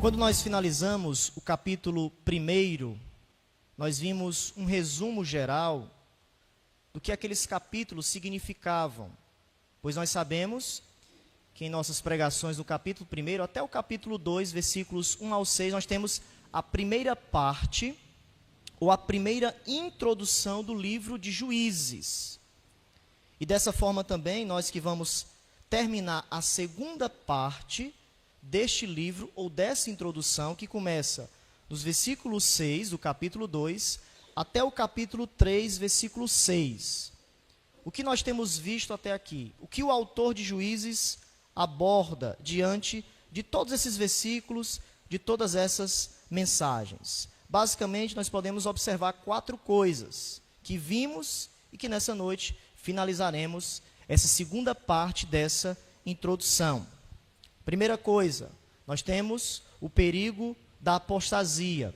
Quando nós finalizamos o capítulo 1, nós vimos um resumo geral do que aqueles capítulos significavam, pois nós sabemos que em nossas pregações do capítulo 1 até o capítulo 2, versículos 1 ao 6, nós temos a primeira parte, ou a primeira introdução do livro de Juízes. E dessa forma também, nós que vamos terminar a segunda parte deste livro, ou dessa introdução, que começa nos versículos 6 do capítulo 2, até o capítulo 3, versículo 6. O que nós temos visto até aqui? O que o autor de Juízes aborda diante de todos esses versículos, de todas essas mensagens? Basicamente, nós podemos observar 4 coisas que vimos e que nessa noite finalizaremos essa segunda parte dessa introdução. Primeira coisa, nós temos o perigo da apostasia.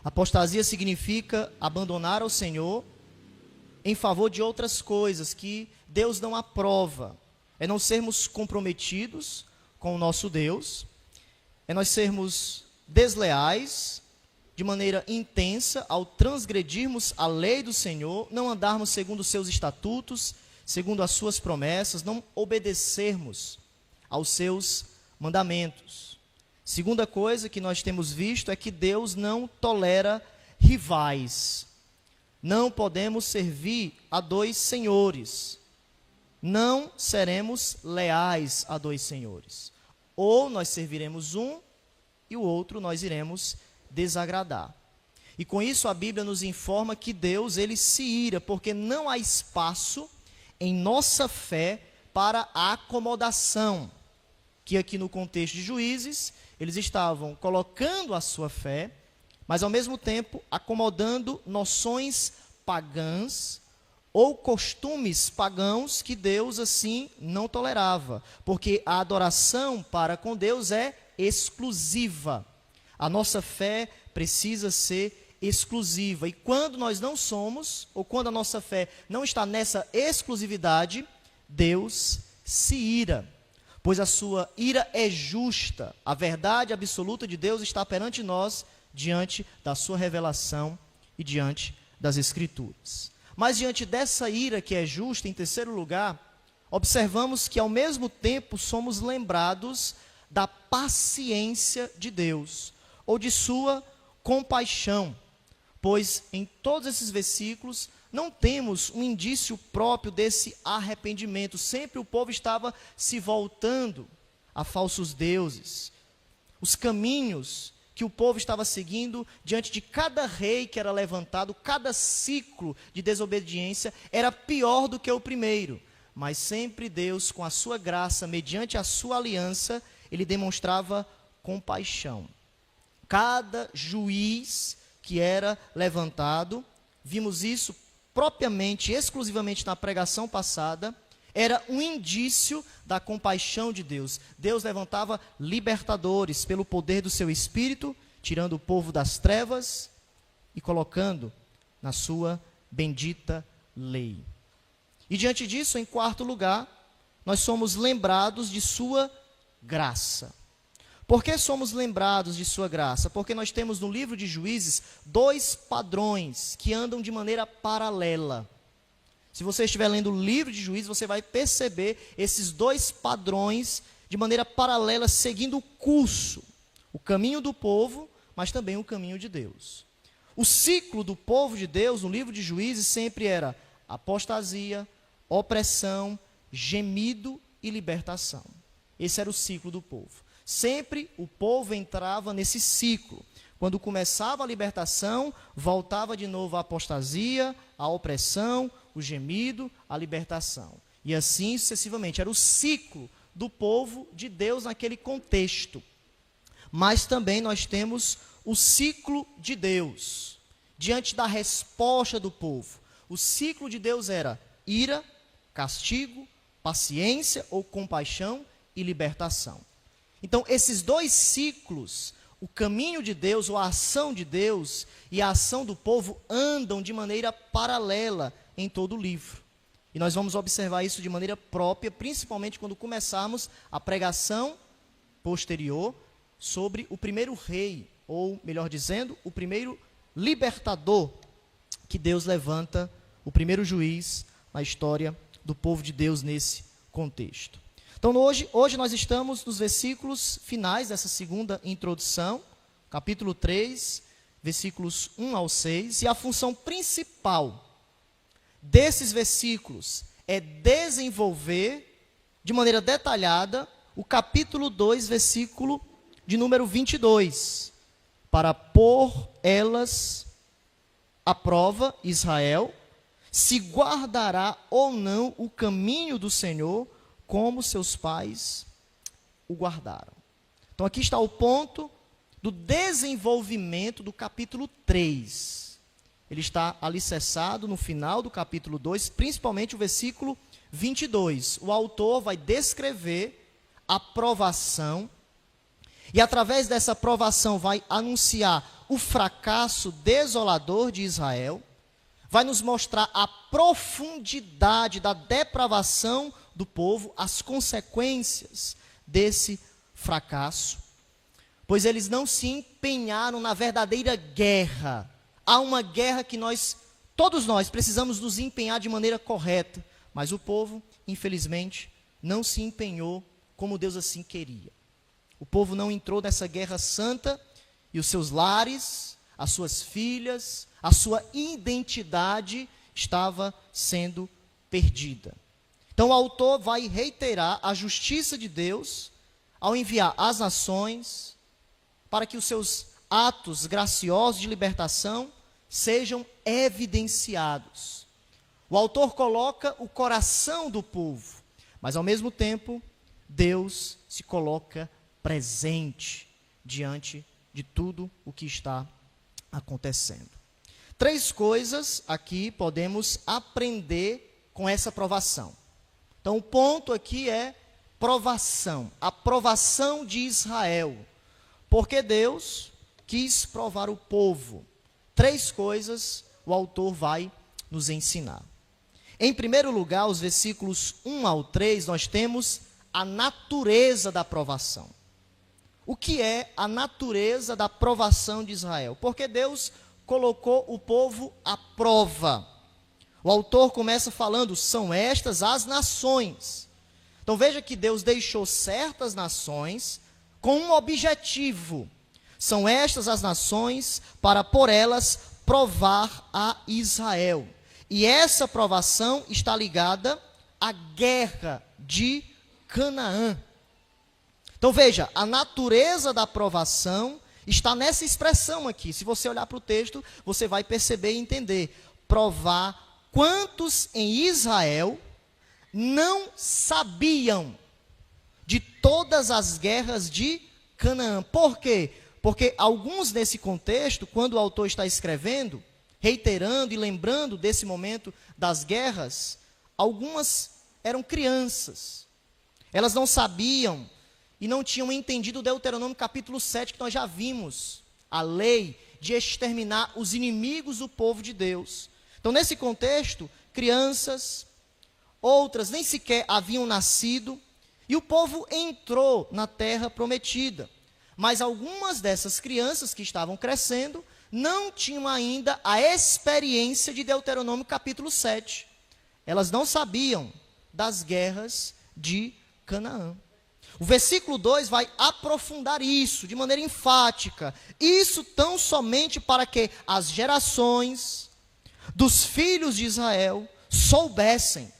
Apostasia significa abandonar ao Senhor em favor de outras coisas que Deus não aprova. É não sermos comprometidos com o nosso Deus, é nós sermos desleais de maneira intensa ao transgredirmos a lei do Senhor, não andarmos segundo os seus estatutos, segundo as suas promessas, não obedecermos aos seus mandamentos. Segunda coisa que nós temos visto é que Deus não tolera rivais. Não podemos servir a 2 senhores. Não seremos leais a 2 senhores. Ou nós serviremos um e o outro nós iremos desagradar. E com isso a Bíblia nos informa que Deus, ele se ira, porque não há espaço em nossa fé para a acomodação, que aqui no contexto de Juízes, eles estavam colocando a sua fé, mas ao mesmo tempo acomodando noções pagãs ou costumes pagãos que Deus assim não tolerava, porque a adoração para com Deus é exclusiva. A nossa fé precisa ser exclusiva, e quando nós não somos, ou quando a nossa fé não está nessa exclusividade, Deus se ira, pois a sua ira é justa. A verdade absoluta de Deus está perante nós, diante da sua revelação e diante das Escrituras. Mas diante dessa ira que é justa, em terceiro lugar, observamos que ao mesmo tempo somos lembrados da paciência de Deus, ou de sua compaixão, pois em todos esses versículos não temos um indício próprio desse arrependimento. Sempre o povo estava se voltando a falsos deuses. Os caminhos que o povo estava seguindo diante de cada rei que era levantado, cada ciclo de desobediência era pior do que o primeiro. Mas sempre Deus, com a sua graça, mediante a sua aliança, ele demonstrava compaixão. Cada juiz que era levantado, vimos isso propriamente, exclusivamente na pregação passada, era um indício da compaixão de Deus. Deus levantava libertadores pelo poder do seu Espírito, tirando o povo das trevas e colocando na sua bendita lei. E diante disso, em quarto lugar, nós somos lembrados de sua graça. Por que somos lembrados de sua graça? Porque nós temos no livro de Juízes 2 padrões que andam de maneira paralela. Se você estiver lendo o livro de Juízes, você vai perceber esses 2 padrões de maneira paralela, seguindo o curso, o caminho do povo, mas também o caminho de Deus. O ciclo do povo de Deus no livro de Juízes sempre era apostasia, opressão, gemido e libertação. Esse era o ciclo do povo. Sempre o povo entrava nesse ciclo. Quando começava a libertação, voltava de novo a apostasia, a opressão, o gemido, a libertação. E assim sucessivamente. Era o ciclo do povo de Deus naquele contexto. Mas também nós temos o ciclo de Deus, diante da resposta do povo. O ciclo de Deus era ira, castigo, paciência ou compaixão e libertação. Então, esses 2 ciclos, o caminho de Deus, ou a ação de Deus e a ação do povo andam de maneira paralela em todo o livro. E nós vamos observar isso de maneira própria, principalmente quando começarmos a pregação posterior sobre o primeiro rei, ou melhor dizendo, o primeiro libertador que Deus levanta, o primeiro juiz na história do povo de Deus nesse contexto. Então hoje nós estamos nos versículos finais dessa segunda introdução, capítulo 3, versículos 1 ao 6, e a função principal desses versículos é desenvolver de maneira detalhada o capítulo 2, versículo de número 22, para pôr elas à prova, Israel, se guardará ou não o caminho do Senhor, como seus pais o guardaram. Então aqui está o ponto do desenvolvimento do capítulo 3. Ele está alicerçado no final do capítulo 2, principalmente o versículo 22. O autor vai descrever a provação, e através dessa provação vai anunciar o fracasso desolador de Israel, vai nos mostrar a profundidade da depravação do povo, as consequências desse fracasso, pois eles não se empenharam na verdadeira guerra. Há uma guerra que todos nós precisamos nos empenhar de maneira correta, mas o povo, infelizmente, não se empenhou como Deus assim queria. O povo não entrou nessa guerra santa, e os seus lares, as suas filhas, a sua identidade estava sendo perdida. Então o autor vai reiterar a justiça de Deus ao enviar as nações para que os seus atos graciosos de libertação sejam evidenciados. O autor coloca o coração do povo, mas ao mesmo tempo Deus se coloca presente diante de tudo o que está acontecendo. 3 coisas aqui podemos aprender com essa provação. Então o ponto aqui é provação, a provação de Israel, porque Deus quis provar o povo. 3 coisas o autor vai nos ensinar. Em primeiro lugar, os versículos 1 ao 3, nós temos a natureza da provação. O que é a natureza da provação de Israel? Porque Deus colocou o povo à prova. O autor começa falando, são estas as nações. Então veja que Deus deixou certas nações com um objetivo. São estas as nações para por elas provar a Israel. E essa provação está ligada à guerra de Canaã. Então veja, a natureza da provação está nessa expressão aqui. Se você olhar para o texto, você vai perceber e entender. Provar quantos em Israel não sabiam de todas as guerras de Canaã. Por quê? Porque alguns nesse contexto, quando o autor está escrevendo, reiterando e lembrando desse momento das guerras, algumas eram crianças. Elas não sabiam e não tinham entendido o Deuteronômio capítulo 7, que nós já vimos, a lei de exterminar os inimigos do povo de Deus. Então, nesse contexto, crianças, outras nem sequer haviam nascido, e o povo entrou na terra prometida. Mas algumas dessas crianças que estavam crescendo não tinham ainda a experiência de Deuteronômio capítulo 7. Elas não sabiam das guerras de Canaã. O versículo 2 vai aprofundar isso de maneira enfática. Isso tão somente para que as gerações dos filhos de Israel soubessem.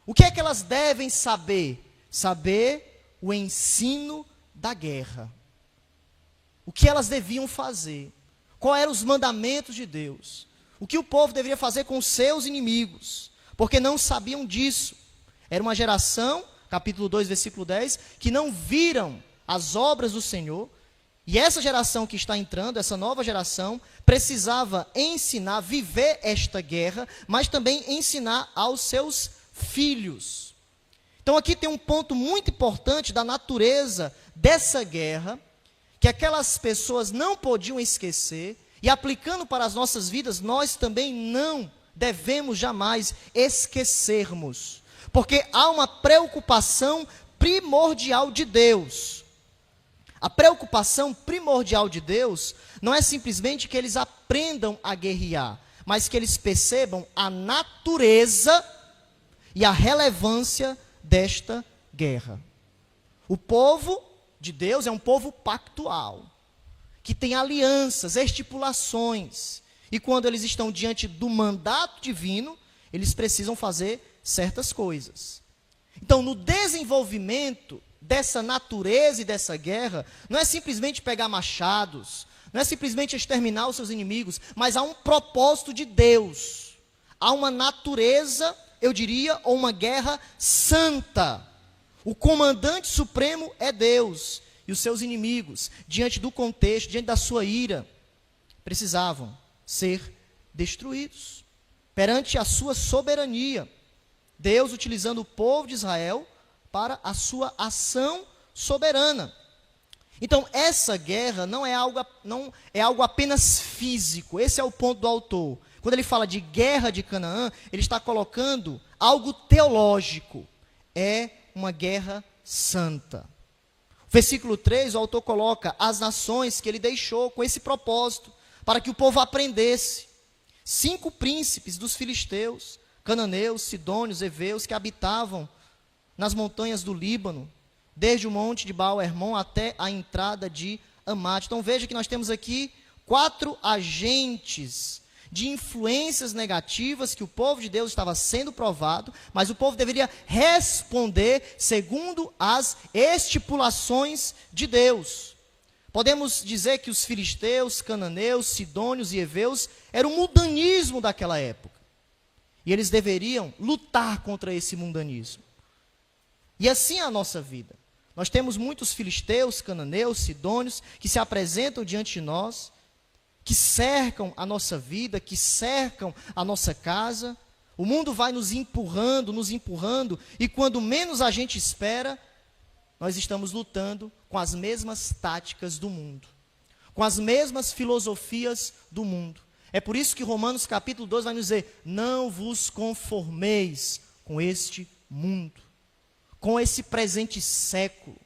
O que é que elas devem saber? Saber o ensino da guerra. O que elas deviam fazer? Quais eram os mandamentos de Deus? O que o povo deveria fazer com os seus inimigos? Porque não sabiam disso. Era uma geração, capítulo 2, versículo 10, que não viram as obras do Senhor. E essa geração que está entrando, essa nova geração, precisava ensinar, viver esta guerra, mas também ensinar aos seus filhos. Então aqui tem um ponto muito importante da natureza dessa guerra, que aquelas pessoas não podiam esquecer, e aplicando para as nossas vidas, nós também não devemos jamais esquecermos, porque há uma preocupação primordial de Deus. A preocupação primordial de Deus não é simplesmente que eles aprendam a guerrear, mas que eles percebam a natureza e a relevância desta guerra. O povo de Deus é um povo pactual, que tem alianças, estipulações, e quando eles estão diante do mandato divino, eles precisam fazer certas coisas. Então, no desenvolvimento dessa natureza e dessa guerra, não é simplesmente pegar machados, não é simplesmente exterminar os seus inimigos, mas há um propósito de Deus. Há uma natureza, eu diria, ou uma guerra santa. O comandante supremo é Deus. E os seus inimigos, diante do contexto, diante da sua ira, precisavam ser destruídos. Perante a sua soberania, Deus utilizando o povo de Israel para a sua ação soberana. Então, essa guerra não é algo apenas físico. Esse é o ponto do autor. Quando ele fala de guerra de Canaã, ele está colocando algo teológico. É uma guerra santa. Versículo 3, o autor coloca as nações que ele deixou com esse propósito, para que o povo aprendesse. 5 príncipes dos filisteus, cananeus, sidônios, heveus, que habitavam nas montanhas do Líbano, desde o monte de Baal-Hermon até a entrada de Amate. Então veja que nós temos aqui 4 agentes de influências negativas que o povo de Deus estava sendo provado, mas o povo deveria responder segundo as estipulações de Deus. Podemos dizer que os filisteus, cananeus, sidônios e heveus eram o mundanismo daquela época. E eles deveriam lutar contra esse mundanismo. E assim é a nossa vida. Nós temos muitos filisteus, cananeus, sidônios, que se apresentam diante de nós, que cercam a nossa vida, que cercam a nossa casa. O mundo vai nos empurrando, e quando menos a gente espera, nós estamos lutando com as mesmas táticas do mundo, com as mesmas filosofias do mundo. É por isso que Romanos capítulo 2 vai nos dizer: não vos conformeis com este mundo, com esse presente século,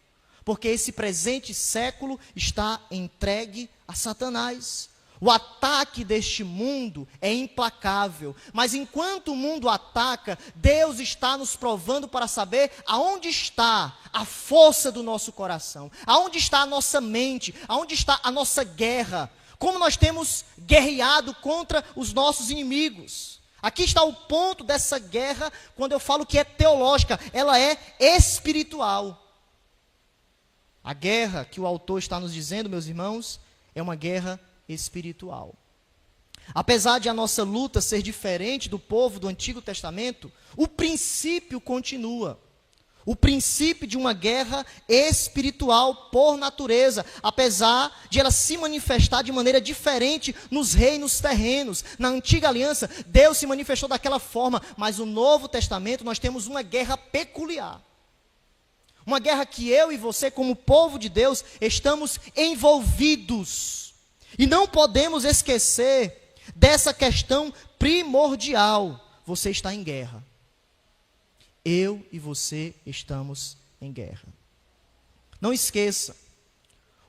porque esse presente século está entregue a Satanás. O ataque deste mundo é implacável, mas enquanto o mundo ataca, Deus está nos provando para saber aonde está a força do nosso coração, aonde está a nossa mente, aonde está a nossa guerra, como nós temos guerreado contra os nossos inimigos. Aqui está o ponto dessa guerra, quando eu falo que é teológica, ela é espiritual. A guerra que o autor está nos dizendo, meus irmãos, é uma guerra espiritual. Apesar de a nossa luta ser diferente do povo do Antigo Testamento, o princípio continua. O princípio de uma guerra espiritual por natureza, apesar de ela se manifestar de maneira diferente nos reinos terrenos. Na antiga aliança, Deus se manifestou daquela forma, mas no Novo Testamento nós temos uma guerra peculiar. Uma guerra que eu e você, como povo de Deus, estamos envolvidos. E não podemos esquecer dessa questão primordial. Você está em guerra. Eu e você estamos em guerra. Não esqueça,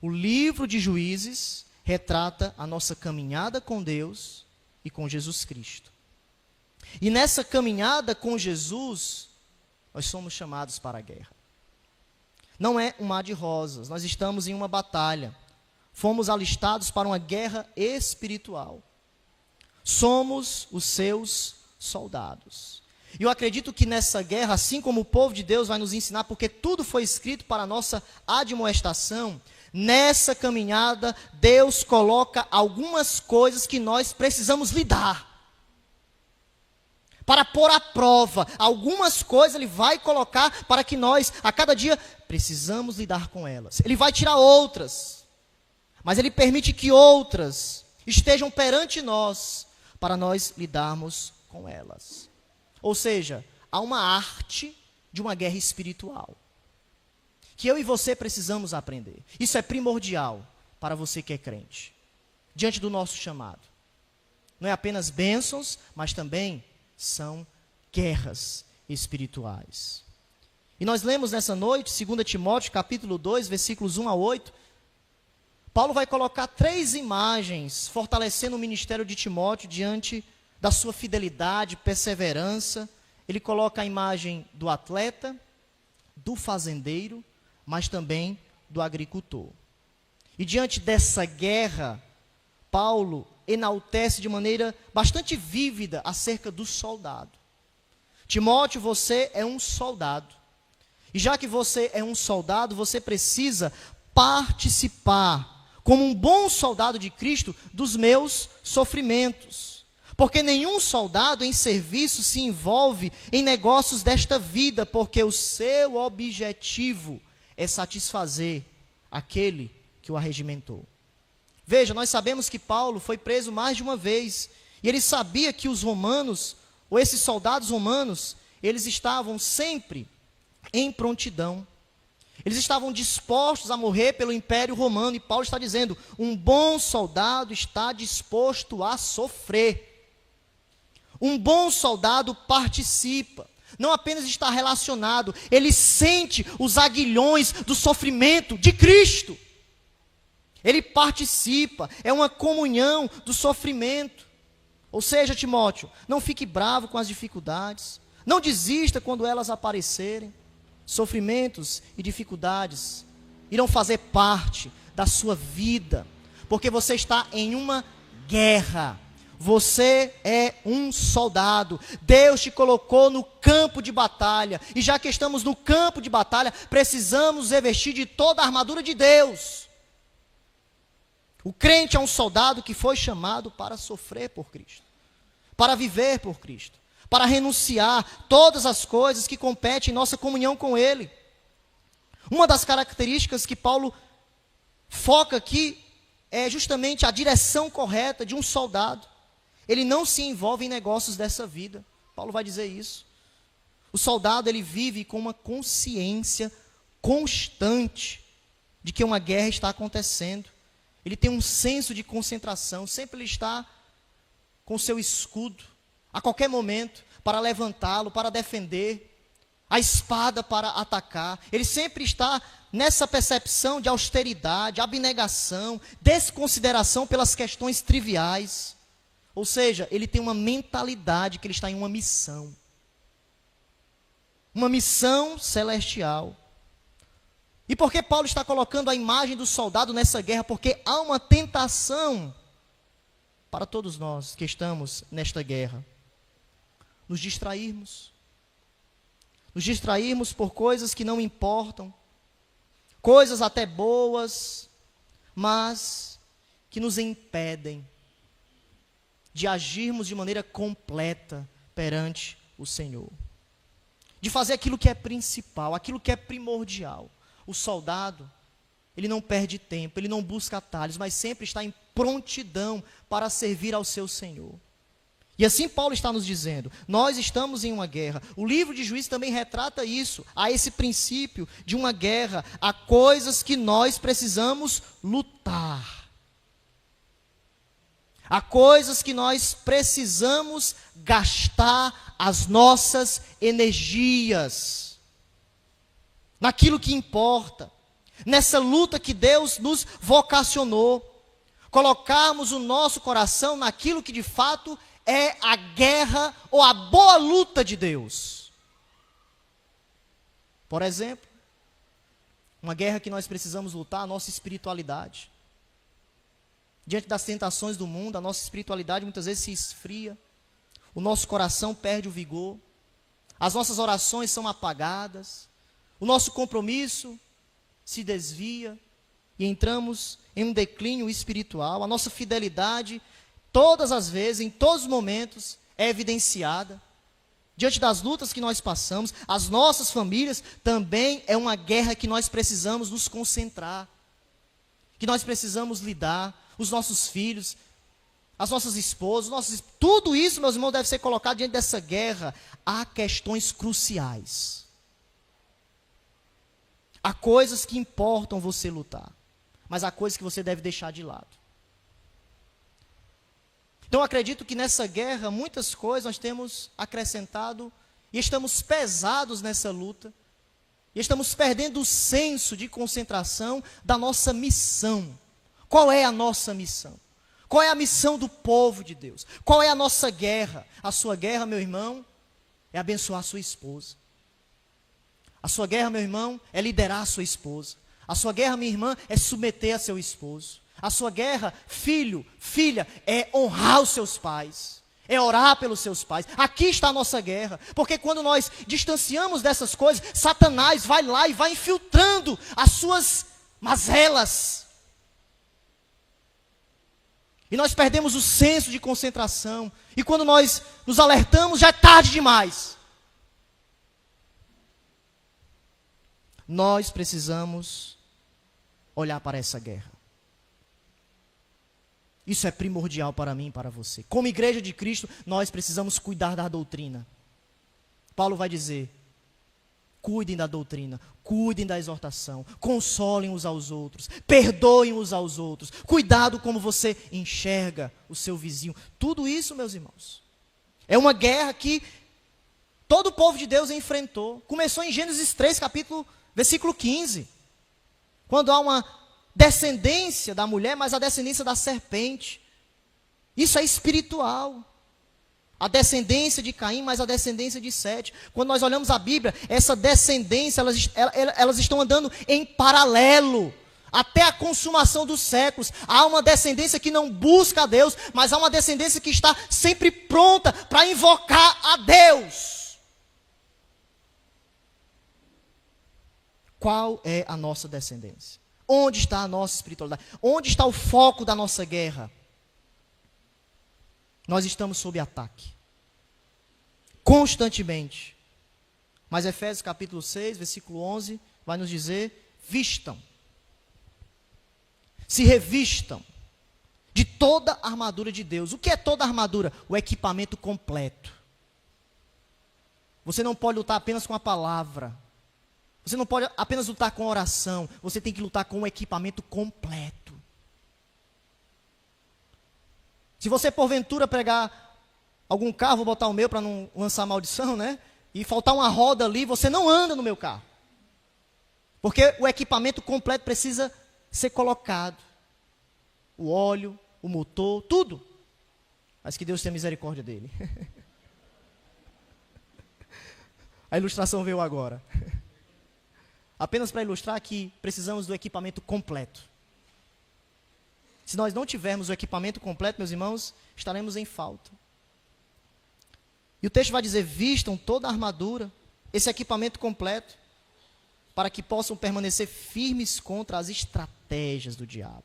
o livro de Juízes retrata a nossa caminhada com Deus e com Jesus Cristo. E nessa caminhada com Jesus, nós somos chamados para a guerra. Não é um mar de rosas, nós estamos em uma batalha. Fomos alistados para uma guerra espiritual. Somos os seus soldados. E eu acredito que nessa guerra, assim como o povo de Deus vai nos ensinar, porque tudo foi escrito para a nossa admoestação, nessa caminhada, Deus coloca algumas coisas que nós precisamos lidar. Para pôr à prova, algumas coisas Ele vai colocar para que nós, a cada dia, precisamos lidar com elas. Ele vai tirar outras, mas Ele permite que outras estejam perante nós, para nós lidarmos com elas. Ou seja, há uma arte de uma guerra espiritual, que eu e você precisamos aprender. Isso é primordial para você que é crente, diante do nosso chamado. Não é apenas bênçãos, mas também são guerras espirituais. E nós lemos nessa noite, 2 Timóteo, capítulo 2, versículos 1 a 8, Paulo vai colocar 3 imagens fortalecendo o ministério de Timóteo diante da sua fidelidade, perseverança. Ele coloca a imagem do atleta, do fazendeiro, mas também do agricultor. E diante dessa guerra, Paulo enaltece de maneira bastante vívida acerca do soldado. Timóteo, você é um soldado. E já que você é um soldado, você precisa participar, como um bom soldado de Cristo, dos meus sofrimentos. Porque nenhum soldado em serviço se envolve em negócios desta vida, porque o seu objetivo é satisfazer aquele que o arregimentou. Veja, nós sabemos que Paulo foi preso mais de uma vez, e ele sabia que os romanos, ou esses soldados romanos, eles estavam sempre em prontidão. Eles estavam dispostos a morrer pelo Império Romano, e Paulo está dizendo, um bom soldado está disposto a sofrer. Um bom soldado participa, não apenas está relacionado, ele sente os aguilhões do sofrimento de Cristo. Ele participa, é uma comunhão do sofrimento. Ou seja, Timóteo, não fique bravo com as dificuldades, não desista quando elas aparecerem. Sofrimentos e dificuldades irão fazer parte da sua vida, porque você está em uma guerra. Você é um soldado. Deus te colocou no campo de batalha. E já que estamos no campo de batalha, precisamos revestir de toda a armadura de Deus. O crente é um soldado que foi chamado para sofrer por Cristo, para viver por Cristo, para renunciar todas as coisas que competem em nossa comunhão com Ele. Uma das características que Paulo foca aqui é justamente a direção correta de um soldado. Ele não se envolve em negócios dessa vida. Paulo vai dizer isso. O soldado, ele vive com uma consciência constante de que uma guerra está acontecendo. Ele tem um senso de concentração, sempre ele está com seu escudo, a qualquer momento, para levantá-lo, para defender, a espada para atacar. Ele sempre está nessa percepção de austeridade, abnegação, desconsideração pelas questões triviais. Ou seja, ele tem uma mentalidade que ele está em uma missão celestial. E por que Paulo está colocando a imagem do soldado nessa guerra? Porque há uma tentação para todos nós que estamos nesta guerra. Nos distrairmos por coisas que não importam, coisas até boas, mas que nos impedem de agirmos de maneira completa perante o Senhor, de fazer aquilo que é principal, aquilo que é primordial. O soldado, ele não perde tempo, ele não busca atalhos, mas sempre está em prontidão para servir ao seu Senhor. E assim Paulo está nos dizendo, nós estamos em uma guerra. O livro de Juízes também retrata isso, há esse princípio de uma guerra, há coisas que nós precisamos lutar. Há coisas que nós precisamos gastar as nossas energias naquilo que importa, nessa luta que Deus nos vocacionou, colocarmos o nosso coração naquilo que de fato é a guerra ou a boa luta de Deus. Por exemplo, uma guerra que nós precisamos lutar, a nossa espiritualidade. Diante das tentações do mundo, a nossa espiritualidade muitas vezes se esfria, o nosso coração perde o vigor, as nossas orações são apagadas, o nosso compromisso se desvia e entramos em um declínio espiritual. A nossa fidelidade, todas as vezes, em todos os momentos, é evidenciada. Diante das lutas que nós passamos, as nossas famílias também é uma guerra que nós precisamos nos concentrar, que nós precisamos lidar, os nossos filhos, as nossas esposas, tudo isso, meus irmãos, deve ser colocado diante dessa guerra. Há questões cruciais. Há coisas que importam você lutar, mas há coisas que você deve deixar de lado. Então, eu acredito que nessa guerra, muitas coisas nós temos acrescentado e estamos pesados nessa luta, e estamos perdendo o senso de concentração da nossa missão, Qual é a nossa missão? Qual é a missão do povo de Deus? Qual é a nossa guerra? A sua guerra, meu irmão, é abençoar a sua esposa. A sua guerra, meu irmão, é liderar a sua esposa. A sua guerra, minha irmã, é submeter a seu esposo. A sua guerra, filho, filha, é honrar os seus pais. É orar pelos seus pais. Aqui está a nossa guerra. Porque quando nós distanciamos dessas coisas, Satanás vai lá e vai infiltrando as suas mazelas. E nós perdemos o senso de concentração. E quando nós nos alertamos, já é tarde demais. Nós precisamos olhar para essa guerra. Isso é primordial para mim e para você. Como igreja de Cristo, nós precisamos cuidar da doutrina. Paulo vai dizer: cuidem da doutrina, cuidem da exortação, consolem uns aos outros, perdoem uns aos outros, cuidado como você enxerga o seu vizinho. Tudo isso, meus irmãos, é uma guerra que todo o povo de Deus enfrentou. Começou em Gênesis 3, versículo 15, quando há uma descendência da mulher, mas a descendência da serpente. Isso é espiritual. A descendência de Caim, mas a descendência de Sete. Quando nós olhamos a Bíblia, essa descendência, elas estão andando em paralelo. Até a consumação dos séculos. Há uma descendência que não busca a Deus, mas há uma descendência que está sempre pronta para invocar a Deus. Qual é a nossa descendência? Onde está a nossa espiritualidade? Onde está o foco da nossa guerra? Nós estamos sob ataque. Constantemente. Mas Efésios capítulo 6, versículo 11, vai nos dizer: vistam. Se revistam de toda a armadura de Deus. O que é toda a armadura? O equipamento completo. Você não pode lutar apenas com a palavra. Você não pode apenas lutar com oração. Você tem que lutar com o equipamento completo. Se você porventura pegar algum carro, vou botar o meu para não lançar maldição, né? E faltar uma roda ali, você não anda no meu carro. Porque o equipamento completo precisa ser colocado. O óleo, o motor, tudo. Mas que Deus tenha misericórdia dele. A ilustração veio agora. Apenas para ilustrar que precisamos do equipamento completo. Se nós não tivermos o equipamento completo, meus irmãos, estaremos em falta. E o texto vai dizer: vistam toda a armadura, esse equipamento completo, para que possam permanecer firmes contra as estratégias do diabo.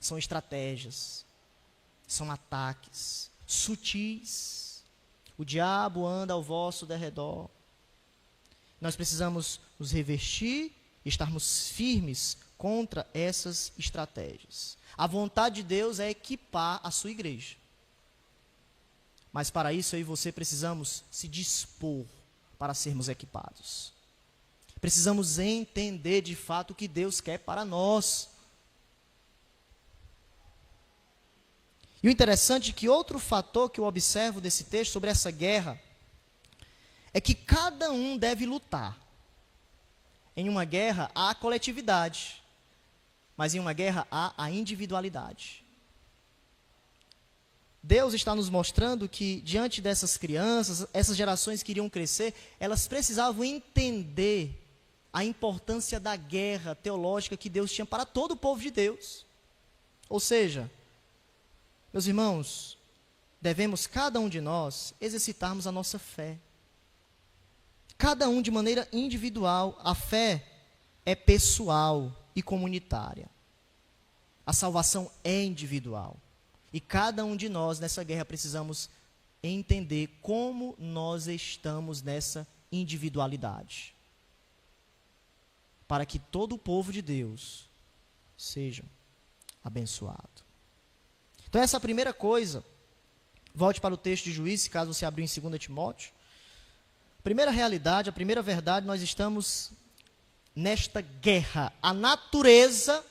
São estratégias, são ataques sutis. O diabo anda ao vosso derredor. Nós precisamos nos revestir e estarmos firmes contra essas estratégias. A vontade de Deus é equipar a sua igreja. Mas para isso eu e você precisamos se dispor para sermos equipados. Precisamos entender de fato o que Deus quer para nós. E o interessante é que outro fator que eu observo desse texto sobre essa guerra é que cada um deve lutar. Em uma guerra há a coletividade, mas em uma guerra há a individualidade. Deus está nos mostrando que diante dessas crianças, essas gerações que iriam crescer, elas precisavam entender a importância da guerra teológica que Deus tinha para todo o povo de Deus. Ou seja, meus irmãos, devemos cada um de nós exercitarmos a nossa fé. Cada um de maneira individual. A fé é pessoal e comunitária. A salvação é individual. E cada um de nós nessa guerra precisamos entender como nós estamos nessa individualidade. Para que todo o povo de Deus seja abençoado. Então essa é a primeira coisa. Volte para o texto de Juízes, caso você abriu em 2 Timóteo. Primeira realidade, a primeira verdade, nós estamos nesta guerra. A natureza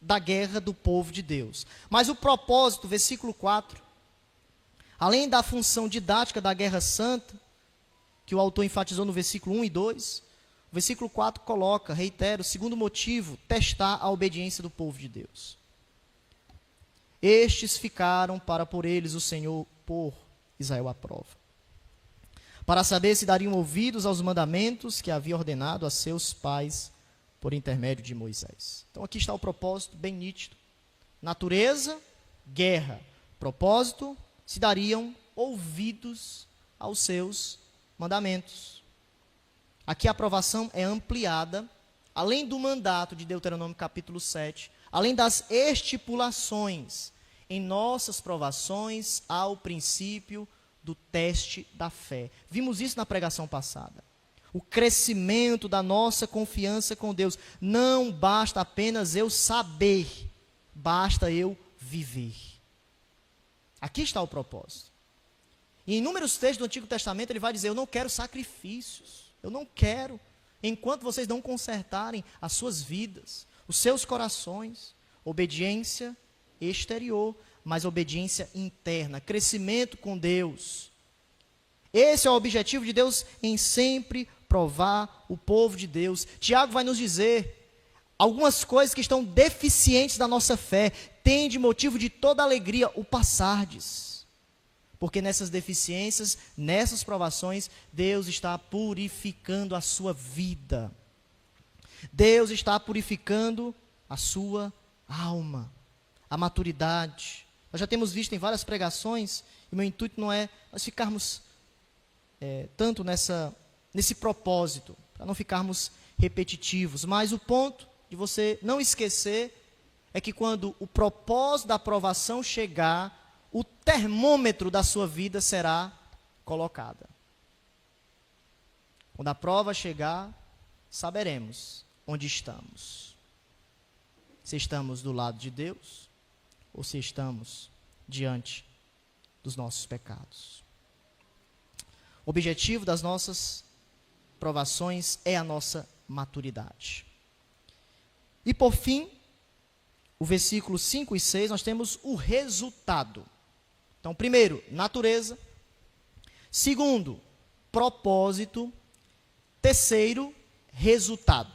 da guerra do povo de Deus. Mas o propósito, versículo 4, além da função didática da guerra santa, que o autor enfatizou no versículo 1 e 2, o versículo 4 coloca, reitero, o segundo motivo, testar a obediência do povo de Deus. Estes ficaram para por eles o Senhor pôr Israel à prova, para saber se dariam ouvidos aos mandamentos que havia ordenado a seus pais por intermédio de Moisés. Então aqui está o propósito bem nítido. Natureza, guerra. Propósito, se dariam ouvidos aos seus mandamentos. Aqui a aprovação é ampliada, além do mandato de Deuteronômio capítulo 7, além das estipulações, em nossas provações há o princípio do teste da fé. Vimos isso na pregação passada. O crescimento da nossa confiança com Deus. Não basta apenas eu saber, basta eu viver. Aqui está o propósito. E em inúmeros textos do Antigo Testamento ele vai dizer, eu não quero sacrifícios, eu não quero, enquanto vocês não consertarem as suas vidas, os seus corações, obediência exterior, mas obediência interna, crescimento com Deus. Esse é o objetivo de Deus em sempre provar o povo de Deus. Tiago vai nos dizer algumas coisas que estão deficientes da nossa fé. Tem de motivo de toda alegria o passardes. Porque nessas deficiências, nessas provações, Deus está purificando a sua vida. Deus está purificando a sua alma, a maturidade. Nós já temos visto em várias pregações, e o meu intuito não é nós ficarmos tanto nesse propósito, para não ficarmos repetitivos, mas o ponto de você não esquecer é que quando o propósito da aprovação chegar, o termômetro da sua vida será colocada. Quando a prova chegar, saberemos onde estamos. Se estamos do lado de Deus ou se estamos diante dos nossos pecados. O objetivo das nossas provações é a nossa maturidade. E por fim, o versículo 5 e 6, nós temos o resultado. Então, primeiro, natureza. Segundo, propósito. Terceiro, resultado.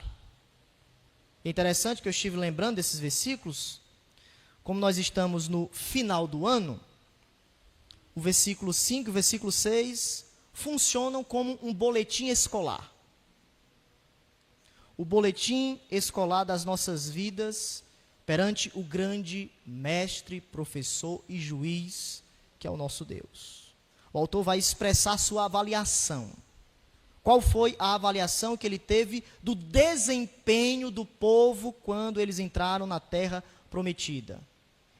É interessante que eu estive lembrando desses versículos, como nós estamos no final do ano, o versículo 5 e o versículo 6 funcionam como um boletim escolar. O boletim escolar das nossas vidas perante o grande mestre, professor e juiz, que é o nosso Deus. O autor vai expressar sua avaliação. Qual foi a avaliação que ele teve do desempenho do povo quando eles entraram na terra prometida?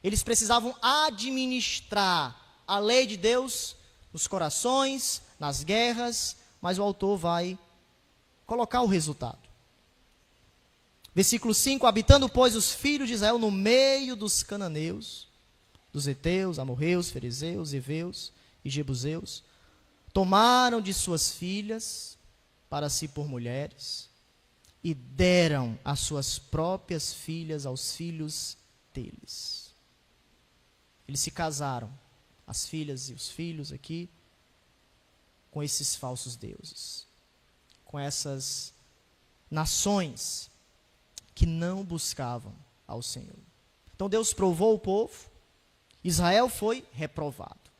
Eles precisavam administrar a lei de Deus nos corações, nas guerras, mas o autor vai colocar o resultado. Versículo 5, habitando, pois, os filhos de Israel no meio dos cananeus, dos heteus, amorreus, ferezeus, heveus e jebuseus, tomaram de suas filhas para si por mulheres e deram as suas próprias filhas aos filhos deles. Eles se casaram, as filhas e os filhos aqui, com esses falsos deuses, com essas nações que não buscavam ao Senhor. Então Deus provou o povo, Israel foi reprovado,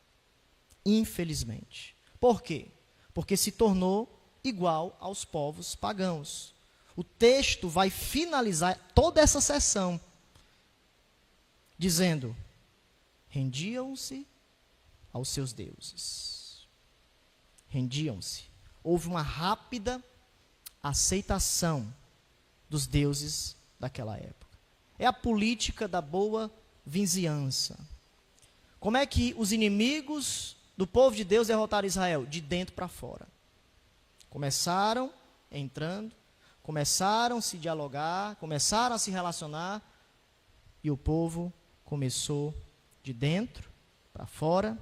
infelizmente. Por quê? Porque se tornou igual aos povos pagãos. O texto vai finalizar toda essa sessão dizendo: rendiam-se aos seus deuses. Rendiam-se. Houve uma rápida aceitação dos deuses daquela época. É a política da boa vizinhança. Como é que os inimigos do povo de Deus derrotaram Israel? De dentro para fora. Começaram entrando, começaram a se dialogar, começaram a se relacionar, e o povo começou de dentro para fora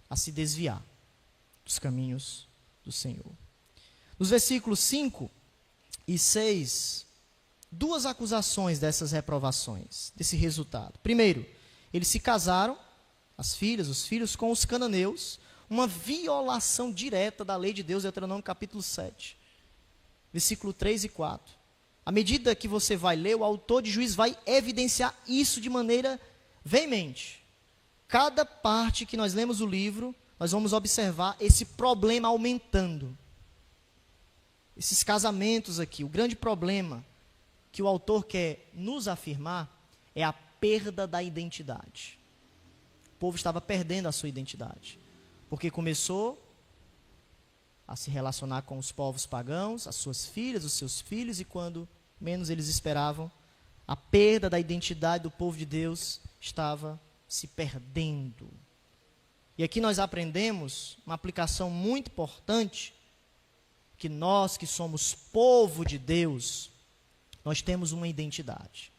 a se desviar dos caminhos do Senhor. Nos versículos 5 e 6, duas acusações dessas reprovações, desse resultado. Primeiro, eles se casaram, as filhas, os filhos, com os cananeus, uma violação direta da lei de Deus, Deuteronômio capítulo 7. versículo 3 e 4. À medida que você vai ler, o autor de Juízes vai evidenciar isso de maneira veemente. Cada parte que nós lemos o livro, nós vamos observar esse problema aumentando. Esses casamentos aqui, o grande problema que o autor quer nos afirmar é a perda da identidade. O povo estava perdendo a sua identidade, porque começou a se relacionar com os povos pagãos, as suas filhas, os seus filhos, e quando menos eles esperavam, a perda da identidade do povo de Deus estava se perdendo. E aqui nós aprendemos uma aplicação muito importante, que nós que somos povo de Deus, nós temos uma identidade.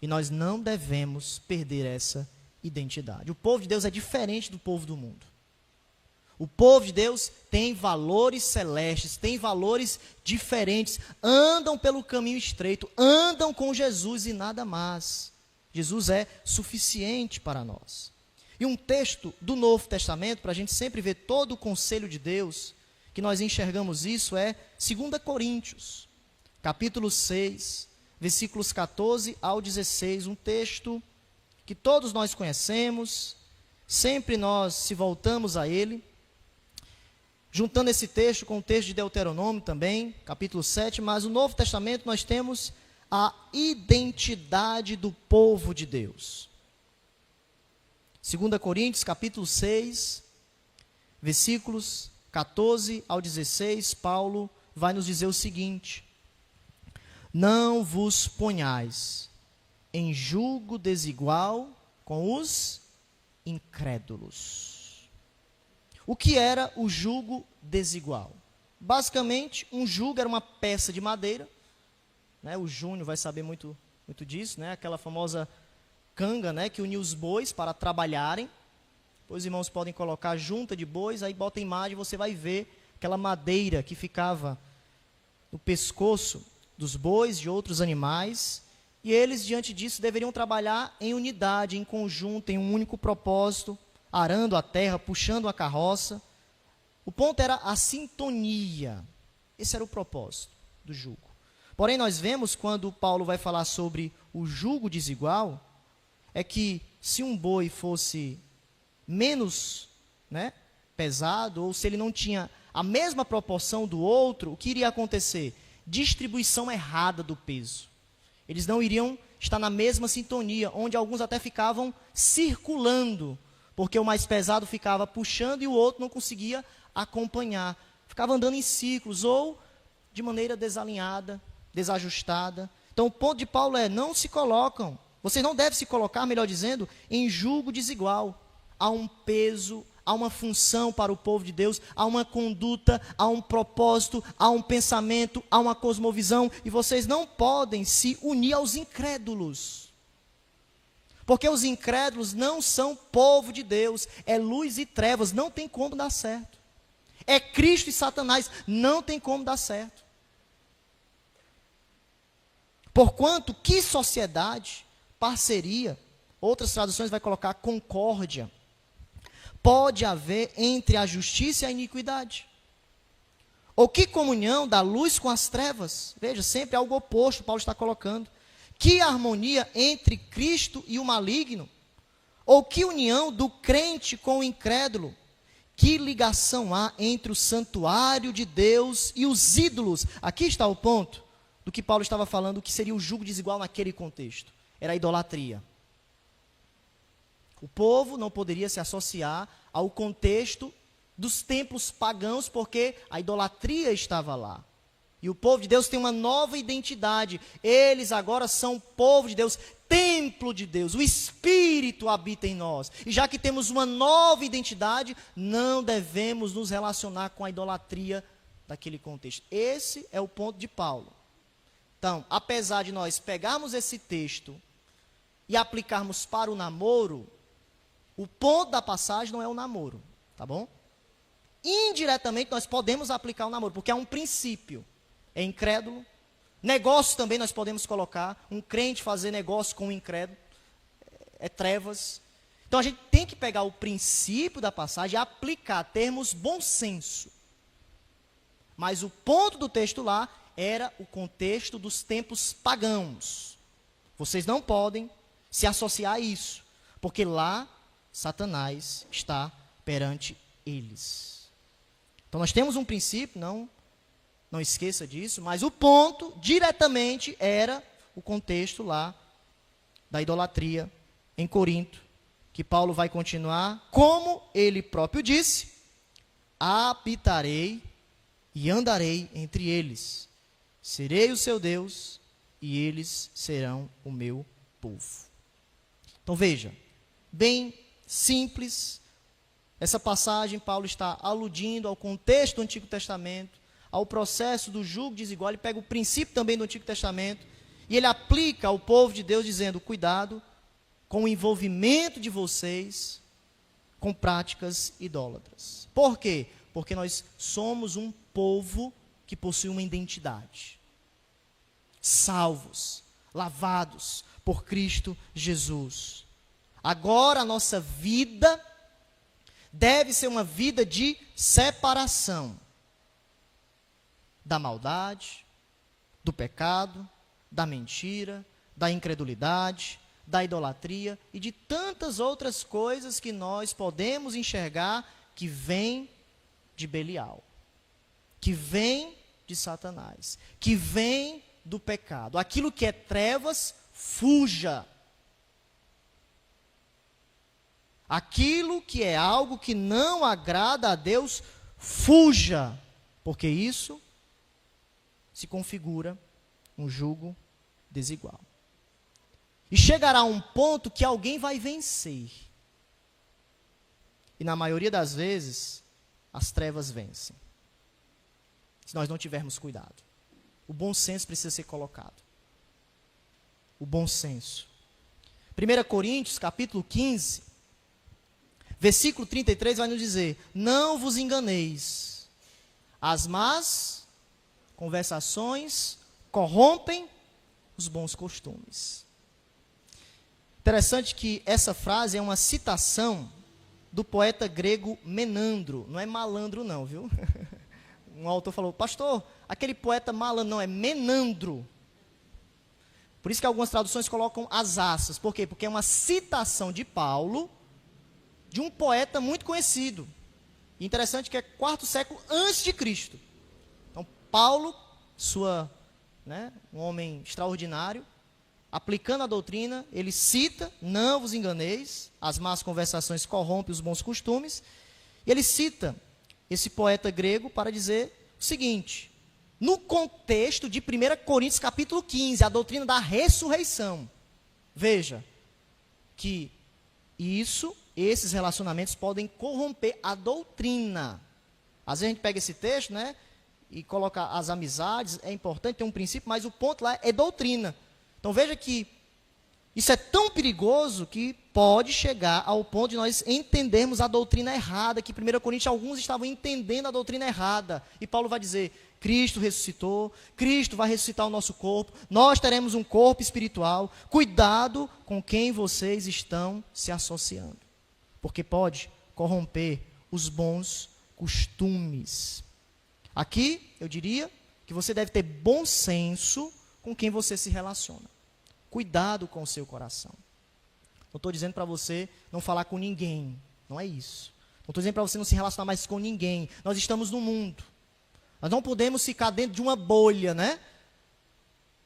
E nós não devemos perder essa identidade. O povo de Deus é diferente do povo do mundo. O povo de Deus tem valores celestes, tem valores diferentes, andam pelo caminho estreito, andam com Jesus e nada mais. Jesus é suficiente para nós. E um texto do Novo Testamento, para a gente sempre ver todo o conselho de Deus, que nós enxergamos isso, é 2 Coríntios, capítulo 6, versículos 14 ao 16, um texto que todos nós conhecemos, sempre nós se voltamos a ele, juntando esse texto com o texto de Deuteronômio também, capítulo 7, mas no Novo Testamento nós temos a identidade do povo de Deus. 2 Coríntios, capítulo 6, versículos 14 ao 16, Paulo vai nos dizer o seguinte: não vos ponhais em julgo desigual com os incrédulos. O que era o jugo desigual? Basicamente, um jugo era uma peça de madeira, né? O Júnior vai saber muito disso, né? Aquela famosa canga, né? Que unia os bois para trabalharem. Depois os irmãos podem colocar junta de bois, aí bota a imagem e você vai ver aquela madeira que ficava no pescoço dos bois, de outros animais, e eles, diante disso, deveriam trabalhar em unidade, em conjunto, em um único propósito, arando a terra, puxando a carroça. O ponto era a sintonia. Esse era o propósito do jugo. Porém, nós vemos, quando Paulo vai falar sobre o jugo desigual, é que se um boi fosse menos, né, pesado, ou se ele não tinha a mesma proporção do outro, o que iria acontecer? Distribuição errada do peso. Eles não iriam estar na mesma sintonia, onde alguns até ficavam circulando, porque o mais pesado ficava puxando e o outro não conseguia acompanhar. Ficava andando em ciclos ou de maneira desalinhada, desajustada. Então o ponto de Paulo é: não se colocam, vocês não devem se colocar, melhor dizendo, em julgo desigual. Há um peso, há uma função para o povo de Deus, há uma conduta, há um propósito, há um pensamento, há uma cosmovisão, e vocês não podem se unir aos incrédulos. Porque os incrédulos não são povo de Deus, é luz e trevas, não tem como dar certo. É Cristo e Satanás, não tem como dar certo. Porquanto, que sociedade, parceria, outras traduções vai colocar concórdia, pode haver entre a justiça e a iniquidade? Ou que comunhão da luz com as trevas? Veja, sempre algo oposto Paulo está colocando. Que harmonia entre Cristo e o maligno? Ou que união do crente com o incrédulo? Que ligação há entre o santuário de Deus e os ídolos? Aqui está o ponto do que Paulo estava falando, que seria o jugo desigual naquele contexto. Era a idolatria. O povo não poderia se associar ao contexto dos templos pagãos, porque a idolatria estava lá. E o povo de Deus tem uma nova identidade. Eles agora são povo de Deus, templo de Deus. O Espírito habita em nós. E já que temos uma nova identidade, não devemos nos relacionar com a idolatria daquele contexto. Esse é o ponto de Paulo. Então, apesar de nós pegarmos esse texto e aplicarmos para o namoro, o ponto da passagem não é o namoro, tá bom? Indiretamente nós podemos aplicar o namoro, porque é um princípio. É incrédulo. Negócio também nós podemos colocar. Um crente fazer negócio com um incrédulo é trevas. Então a gente tem que pegar o princípio da passagem e aplicar termos bom senso. Mas o ponto do texto lá era o contexto dos tempos pagãos. Vocês não podem se associar a isso, porque lá Satanás está perante eles. Então nós temos um princípio, não esqueça disso, mas o ponto diretamente era o contexto lá da idolatria em Corinto, que Paulo vai continuar, como ele próprio disse, habitarei e andarei entre eles, serei o seu Deus e eles serão o meu povo. Então veja, bem simples, essa passagem Paulo está aludindo ao contexto do Antigo Testamento, ao processo do jugo desigual. Ele pega o princípio também do Antigo Testamento e ele aplica ao povo de Deus dizendo, cuidado com o envolvimento de vocês com práticas idólatras. Por quê? Porque nós somos um povo que possui uma identidade. Salvos, lavados por Cristo Jesus. Agora a nossa vida deve ser uma vida de separação da maldade, do pecado, da mentira, da incredulidade, da idolatria e de tantas outras coisas que nós podemos enxergar que vêm de Belial, que vêm de Satanás, que vêm do pecado. Aquilo que é trevas, fuja. Aquilo que é algo que não agrada a Deus, fuja, porque isso se configura um jugo desigual. E chegará um ponto que alguém vai vencer. E na maioria das vezes, as trevas vencem. Se nós não tivermos cuidado. O bom senso precisa ser colocado. O bom senso. 1 Coríntios, capítulo 15, versículo 33 vai nos dizer, não vos enganeis, as más conversações corrompem os bons costumes. Interessante que essa frase é uma citação do poeta grego Menandro, não é malandro não, viu? Um autor falou, pastor, aquele poeta malandro não, é Menandro. Por isso que algumas traduções colocam as asas, por quê? Porque é uma citação de Paulo, de um poeta muito conhecido. E interessante que é 4º século antes de Cristo. Então, Paulo, um homem extraordinário, aplicando a doutrina, ele cita, não vos enganeis, as más conversações corrompem os bons costumes. E ele cita esse poeta grego para dizer o seguinte, no contexto de 1 Coríntios capítulo 15, a doutrina da ressurreição. Veja, que esses relacionamentos podem corromper a doutrina. Às vezes a gente pega esse texto, e coloca as amizades, é importante, tem um princípio, mas o ponto lá é doutrina. Então veja que isso é tão perigoso que pode chegar ao ponto de nós entendermos a doutrina errada, que em 1 Coríntios alguns estavam entendendo a doutrina errada. E Paulo vai dizer, Cristo ressuscitou, Cristo vai ressuscitar o nosso corpo, nós teremos um corpo espiritual, cuidado com quem vocês estão se associando, porque pode corromper os bons costumes. Aqui, eu diria que você deve ter bom senso com quem você se relaciona. Cuidado com o seu coração. Não estou dizendo para você não falar com ninguém. Não é isso. Não estou dizendo para você não se relacionar mais com ninguém. Nós estamos no mundo. Nós não podemos ficar dentro de uma bolha,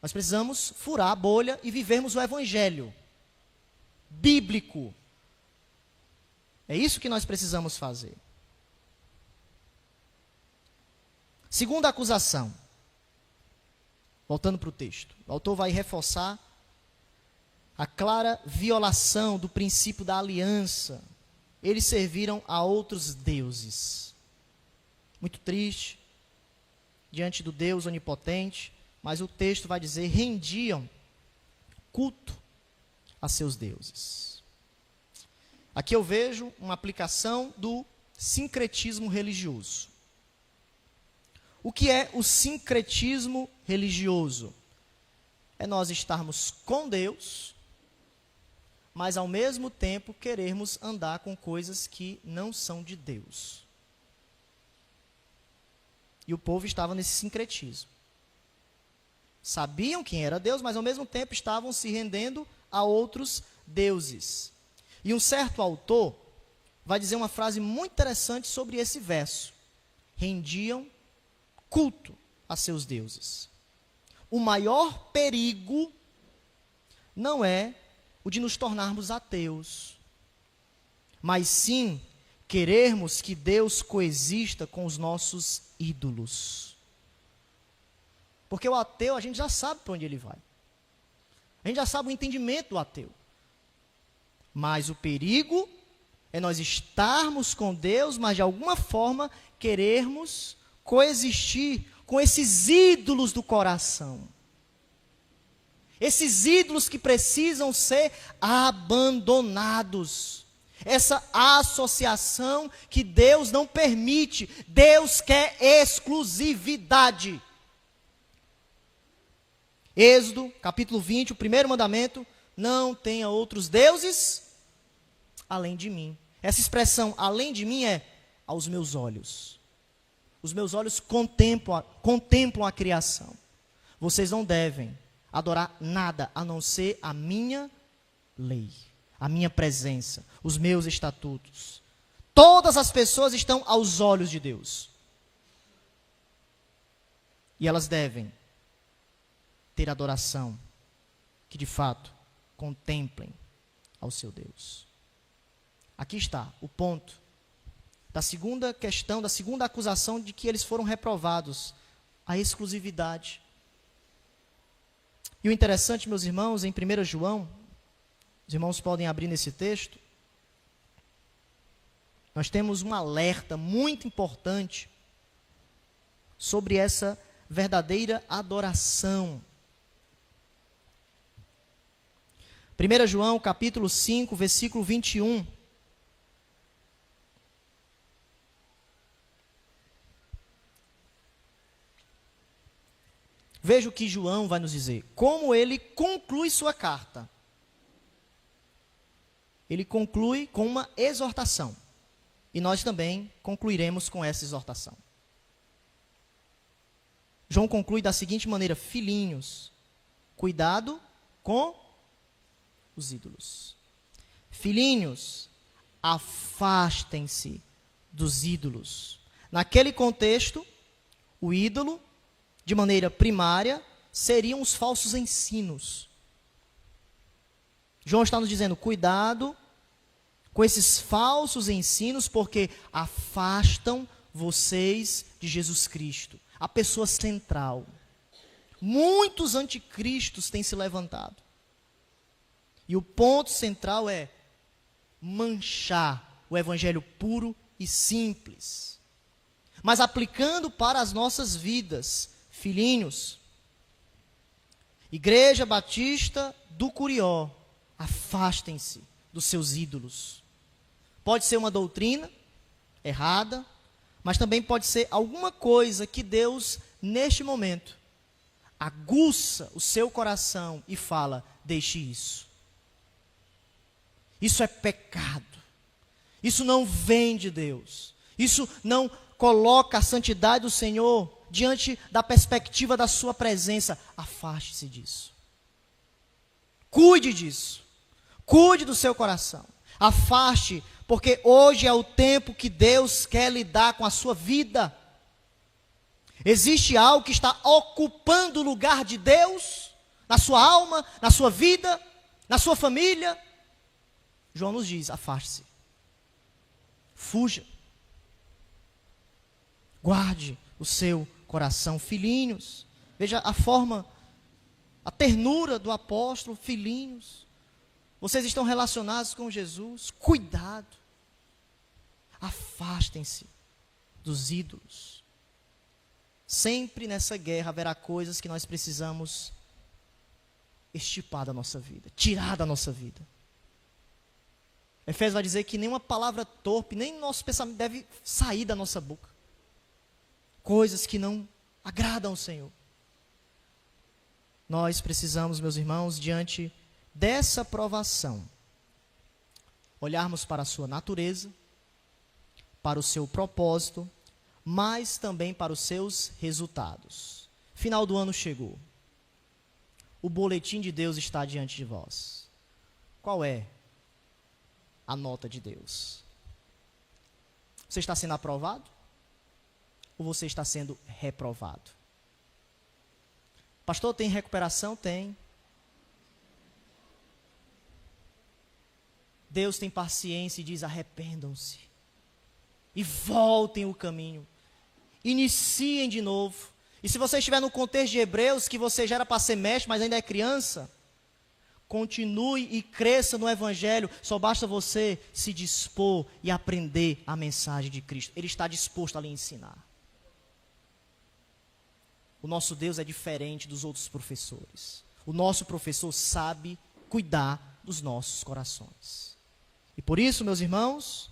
Nós precisamos furar a bolha e vivermos o evangelho bíblico. É isso que nós precisamos fazer. Segunda acusação. Voltando para o texto. O autor vai reforçar a clara violação do princípio da aliança. Eles serviram a outros deuses. Muito triste, diante do Deus onipotente, mas o texto vai dizer, rendiam culto a seus deuses. Aqui eu vejo uma aplicação do sincretismo religioso. O que é o sincretismo religioso? É nós estarmos com Deus, mas ao mesmo tempo querermos andar com coisas que não são de Deus. E o povo estava nesse sincretismo. Sabiam quem era Deus, mas ao mesmo tempo estavam se rendendo a outros deuses. E um certo autor vai dizer uma frase muito interessante sobre esse verso. Rendiam culto a seus deuses. O maior perigo não é o de nos tornarmos ateus, mas sim querermos que Deus coexista com os nossos ídolos. Porque o ateu, a gente já sabe para onde ele vai. A gente já sabe o entendimento do ateu. Mas o perigo é nós estarmos com Deus, mas de alguma forma querermos coexistir com esses ídolos do coração. Esses ídolos que precisam ser abandonados. Essa associação que Deus não permite. Deus quer exclusividade. Êxodo, capítulo 20, o primeiro mandamento: não tenha outros deuses além de mim. Essa expressão, além de mim, é aos meus olhos. Os meus olhos contemplam a criação. Vocês não devem adorar nada a não ser a minha lei, a minha presença, os meus estatutos. Todas as pessoas estão aos olhos de Deus. E elas devem ter adoração que de fato contemplem ao seu Deus. Aqui está o ponto da segunda questão, da segunda acusação de que eles foram reprovados, a exclusividade. E o interessante, meus irmãos, em 1 João, os irmãos podem abrir nesse texto, nós temos um alerta muito importante sobre essa verdadeira adoração. 1 João, capítulo 5, versículo 21. Veja o que João vai nos dizer. Como ele conclui sua carta. Ele conclui com uma exortação. E nós também concluiremos com essa exortação. João conclui da seguinte maneira: filhinhos, cuidado com os ídolos. Filhinhos, afastem-se dos ídolos. Naquele contexto, o ídolo, de maneira primária, seriam os falsos ensinos. João está nos dizendo: cuidado com esses falsos ensinos, porque afastam vocês de Jesus Cristo, a pessoa central. Muitos anticristos têm se levantado. E o ponto central é manchar o evangelho puro e simples. Mas aplicando para as nossas vidas, filhinhos, Igreja Batista do Curió, afastem-se dos seus ídolos. Pode ser uma doutrina errada, mas também pode ser alguma coisa que Deus, neste momento, aguça o seu coração e fala: deixe isso. Isso é pecado. Isso não vem de Deus. Isso não coloca a santidade do Senhor diante da perspectiva da sua presença. Afaste-se disso. Cuide disso. Cuide do seu coração. Afaste, porque hoje é o tempo que Deus quer lidar com a sua vida. Existe algo que está ocupando o lugar de Deus na sua alma, na sua vida, na sua família. João nos diz: afaste-se. Fuja. Guarde o seu coração. Filhinhos. Veja a forma, a ternura do apóstolo. Filhinhos. Vocês estão relacionados com Jesus. Cuidado. Afastem-se dos ídolos. Sempre nessa guerra haverá coisas que nós precisamos extirpar da nossa vida, tirar da nossa vida. Efésios vai dizer que nenhuma palavra torpe, nem nosso pensamento deve sair da nossa boca. Coisas que não agradam ao Senhor. Nós precisamos, meus irmãos, diante dessa provação, olharmos para a sua natureza, para o seu propósito, mas também para os seus resultados. Final do ano chegou. O boletim de Deus está diante de vós. Qual é a nota de Deus? Você está sendo aprovado? Ou você está sendo reprovado? Pastor, tem recuperação? Tem. Deus tem paciência e diz: arrependam-se e voltem o caminho, iniciem de novo. E se você estiver no contexto de Hebreus, que você já era para ser mestre, mas ainda é criança, continue e cresça no Evangelho. Só basta você se dispor e aprender a mensagem de Cristo. Ele está disposto a lhe ensinar. O nosso Deus é diferente dos outros professores. O nosso professor sabe cuidar dos nossos corações. E por isso, meus irmãos,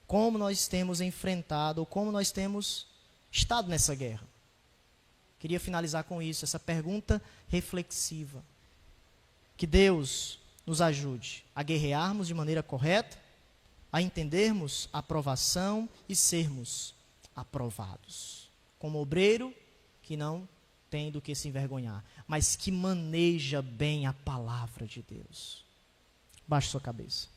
como nós temos enfrentado, ou como nós temos estado nessa guerra? Queria finalizar com isso, essa pergunta reflexiva. Que Deus nos ajude a guerrearmos de maneira correta, a entendermos a aprovação e sermos aprovados. Como obreiro que não tem do que se envergonhar, mas que maneja bem a palavra de Deus. Baixe sua cabeça.